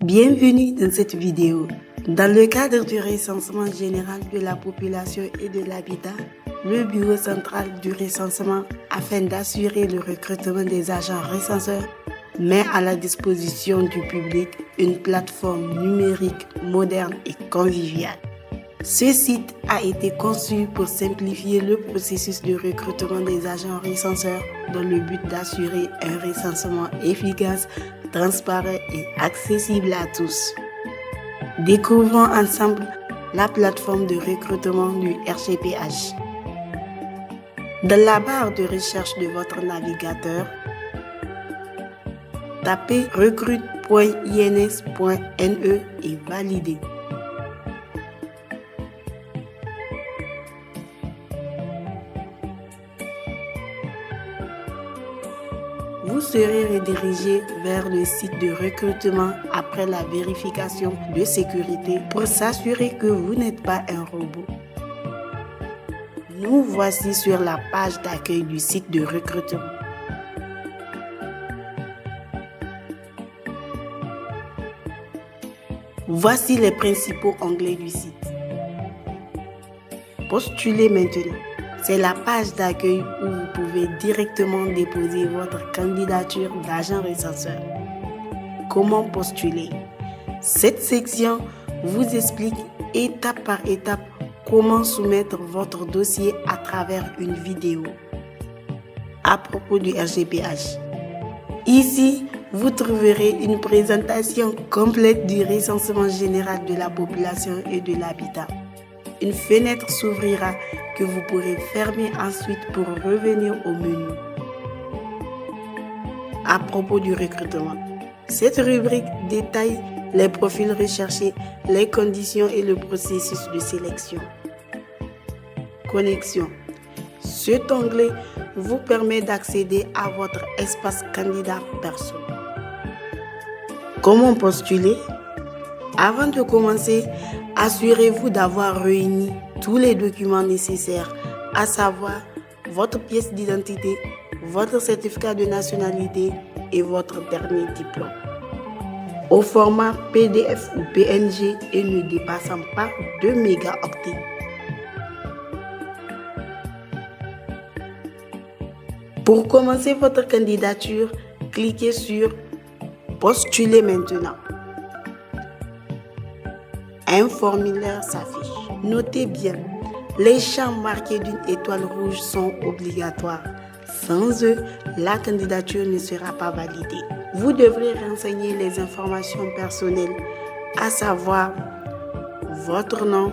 Bienvenue dans cette vidéo. Dans le cadre du recensement général de la population et de l'habitat, le Bureau central du recensement, afin d'assurer le recrutement des agents recenseurs, met à la disposition du public une plateforme numérique moderne et conviviale. Ce site a été conçu pour simplifier le processus de recrutement des agents recenseurs dans le but d'assurer un recensement efficace, transparent et accessible à tous. Découvrons ensemble la plateforme de recrutement du RGPH. Dans la barre de recherche de votre navigateur, tapez recrute.ins.ne et validez. Vous serez redirigé vers le site de recrutement après la vérification de sécurité pour s'assurer que vous n'êtes pas un robot. Nous voici sur la page d'accueil du site de recrutement. Voici les principaux onglets du site. Postulez maintenant. C'est la page d'accueil où vous pouvez directement déposer votre candidature d'agent recenseur. Comment postuler? Cette section vous explique étape par étape comment soumettre votre dossier à travers une vidéo. À propos du RGPH, ici, vous trouverez une présentation complète du recensement général de la population et de l'habitat. Une fenêtre s'ouvrira que vous pourrez fermer ensuite pour revenir au menu. À propos du recrutement, cette rubrique détaille les profils recherchés, les conditions et le processus de sélection. Connexion. Cet onglet vous permet d'accéder à votre espace candidat perso. Comment postuler? Avant de commencer, assurez-vous d'avoir réuni tous les documents nécessaires, à savoir votre pièce d'identité, votre certificat de nationalité et votre dernier diplôme. Au format PDF ou PNG et ne dépassant pas 2 mégaoctets. Pour commencer votre candidature, cliquez sur « Postuler maintenant ». Un formulaire s'affiche. Notez bien, les champs marqués d'une étoile rouge sont obligatoires. Sans eux, la candidature ne sera pas validée. Vous devrez renseigner les informations personnelles, à savoir votre nom,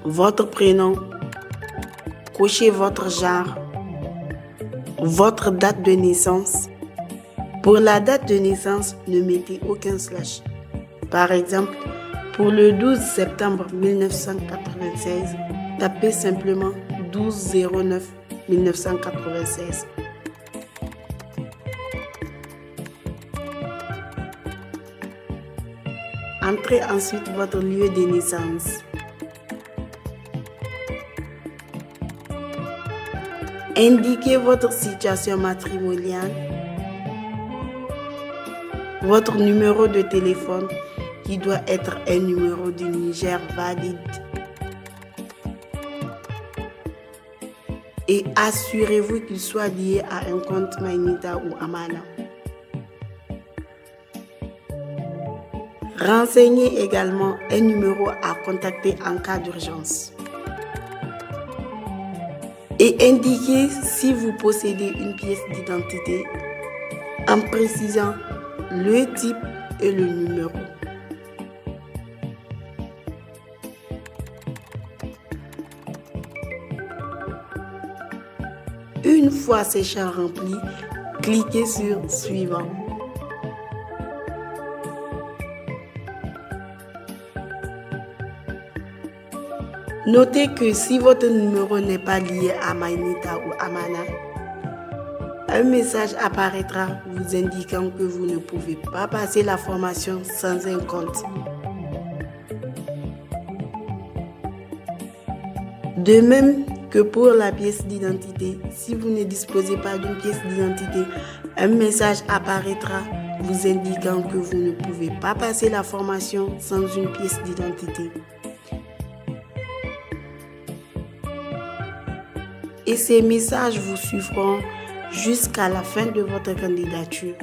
votre prénom, cochez votre genre, votre date de naissance. Pour la date de naissance, ne mettez aucun slash. Par exemple, pour le 12 septembre 1996, tapez simplement 12-09-1996. Entrez ensuite votre lieu de naissance. Indiquez votre situation matrimoniale, votre numéro de téléphone qui doit être un numéro du Niger valide. Et assurez-vous qu'il soit lié à un compte Mainita ou Amana. Renseignez également un numéro à contacter en cas d'urgence. Et indiquez si vous possédez une pièce d'identité en précisant le type et le numéro. Une fois ces champs remplis, cliquez sur « Suivant ». Notez que si votre numéro n'est pas lié à Mainita ou Amana, un message apparaîtra vous indiquant que vous ne pouvez pas passer la formation sans un compte. De même que pour la pièce d'identité, si vous ne disposez pas d'une pièce d'identité, un message apparaîtra vous indiquant que vous ne pouvez pas passer la formation sans une pièce d'identité. Et ces messages vous suivront jusqu'à la fin de votre candidature.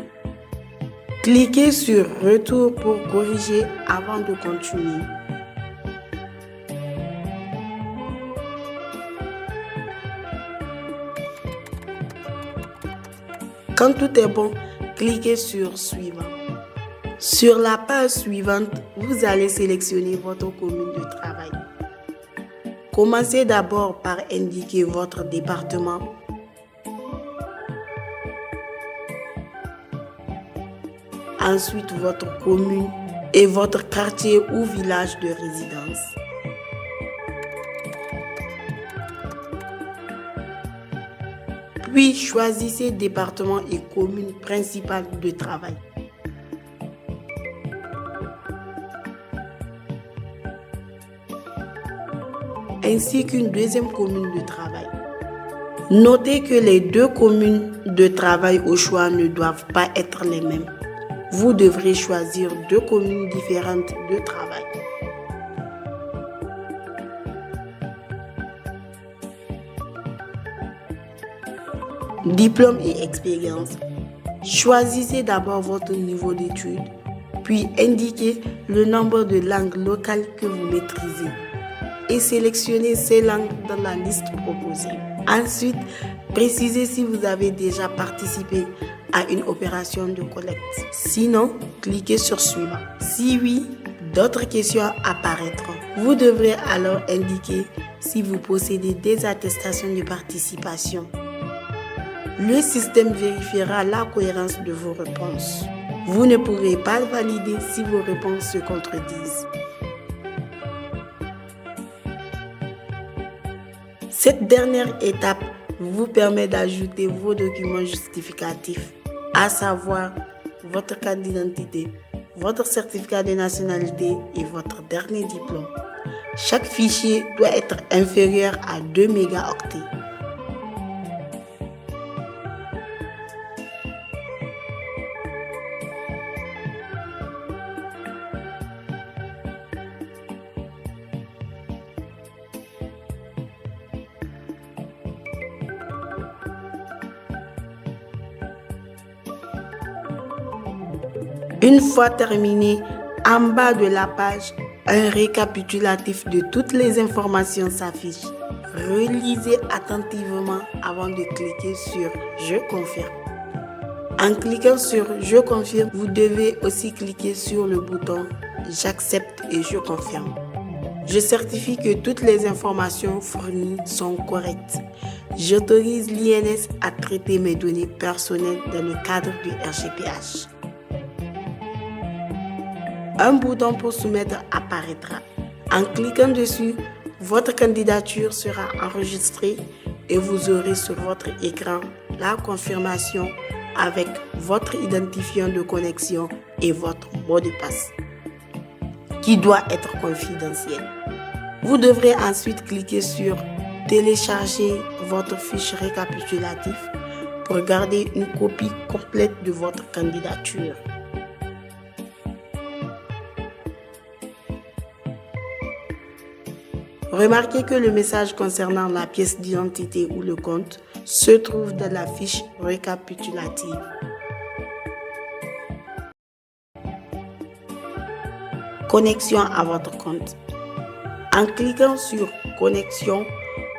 Cliquez sur « Retour » pour corriger avant de continuer. Quand tout est bon, cliquez sur « Suivant ». Sur la page suivante, vous allez sélectionner votre commune de travail. Commencez d'abord par indiquer votre département. Ensuite, votre commune et votre quartier ou village de résidence. Puis, choisissez département et commune principale de travail. Ainsi qu'une deuxième commune de travail. Notez que les deux communes de travail au choix ne doivent pas être les mêmes. Vous devrez choisir deux communes différentes de travail. Diplôme et expérience. Choisissez d'abord votre niveau d'études, puis indiquez le nombre de langues locales que vous maîtrisez et sélectionnez ces langues dans la liste proposée. Ensuite, précisez si vous avez déjà participé à une opération de collecte. Sinon, cliquez sur Suivant. Si oui, d'autres questions apparaîtront. Vous devrez alors indiquer si vous possédez des attestations de participation. Le système vérifiera la cohérence de vos réponses. Vous ne pourrez pas valider si vos réponses se contredisent. Cette dernière étape vous permet d'ajouter vos documents justificatifs, à savoir votre carte d'identité, votre certificat de nationalité et votre dernier diplôme. Chaque fichier doit être inférieur à 2 mégaoctets. Une fois terminé, en bas de la page, un récapitulatif de toutes les informations s'affiche. Relisez attentivement avant de cliquer sur « Je confirme ». En cliquant sur « Je confirme », vous devez aussi cliquer sur le bouton « J'accepte et je confirme ». Je certifie que toutes les informations fournies sont correctes. J'autorise l'INS à traiter mes données personnelles dans le cadre du RGPH. Un bouton pour soumettre apparaîtra. En cliquant dessus, votre candidature sera enregistrée et vous aurez sur votre écran la confirmation avec votre identifiant de connexion et votre mot de passe, qui doit être confidentiel. Vous devrez ensuite cliquer sur « Télécharger votre fiche récapitulatif » pour garder une copie complète de votre candidature. Remarquez que le message concernant la pièce d'identité ou le compte se trouve dans la fiche récapitulative. Connexion à votre compte. En cliquant sur « Connexion »,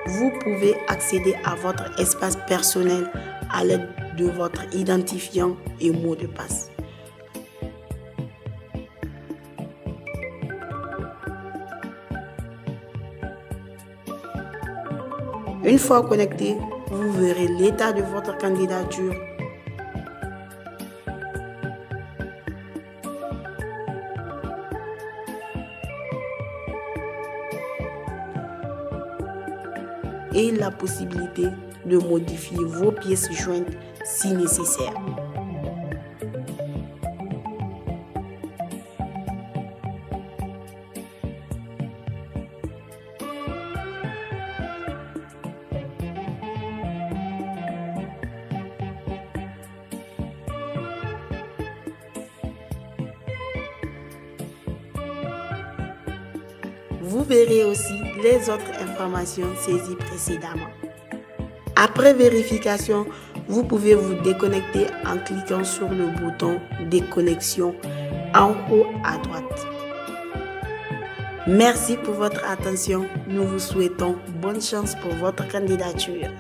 vous pouvez accéder à votre espace personnel à l'aide de votre identifiant et mot de passe. Une fois connecté, vous verrez l'état de votre candidature. Et la possibilité de modifier vos pièces jointes si nécessaire. Vous verrez aussi les autres informations saisies précédemment. Après vérification, vous pouvez vous déconnecter en cliquant sur le bouton déconnexion en haut à droite. Merci pour votre attention. Nous vous souhaitons bonne chance pour votre candidature.